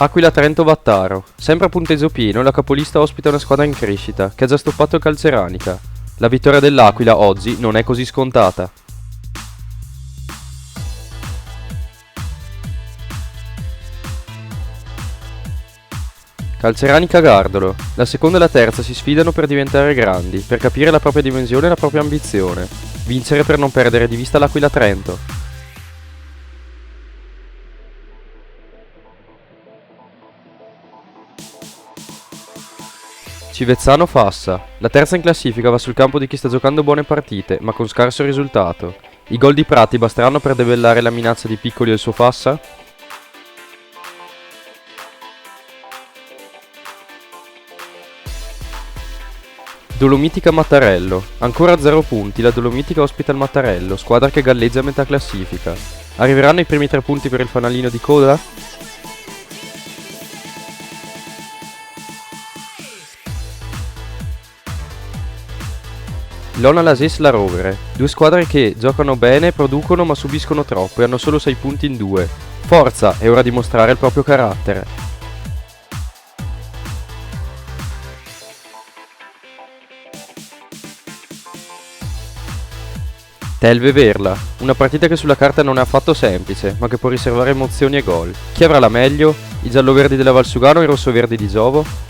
Aquila Trento Vattaro. Sempre a punteggio pieno, la capolista ospita una squadra in crescita, che ha già stoppato il Calzeranica. La vittoria dell'Aquila oggi non è così scontata. Calzeranica Gardolo. La seconda e la terza si sfidano per diventare grandi, per capire la propria dimensione e la propria ambizione. Vincere per non perdere di vista l'Aquila Trento. Civezzano Fassa. La terza in classifica va sul campo di chi sta giocando buone partite, ma con scarso risultato. I gol di Prati basteranno per debellare la minaccia di Piccoli e il suo Fassa? Dolomitica Mattarello. Ancora a 0 punti, la Dolomitica ospita il Mattarello, squadra che galleggia a metà classifica. Arriveranno i primi 3 punti per il fanalino di coda? Lona Lases La Rovere. Due squadre che giocano bene, producono ma subiscono troppo e hanno solo 6 punti in 2. Forza, è ora di mostrare il proprio carattere. Telve Verla, una partita che sulla carta non è affatto semplice, ma che può riservare emozioni e gol. Chi avrà la meglio? I gialloverdi della Valsugano o i rossoverdi di Giovo?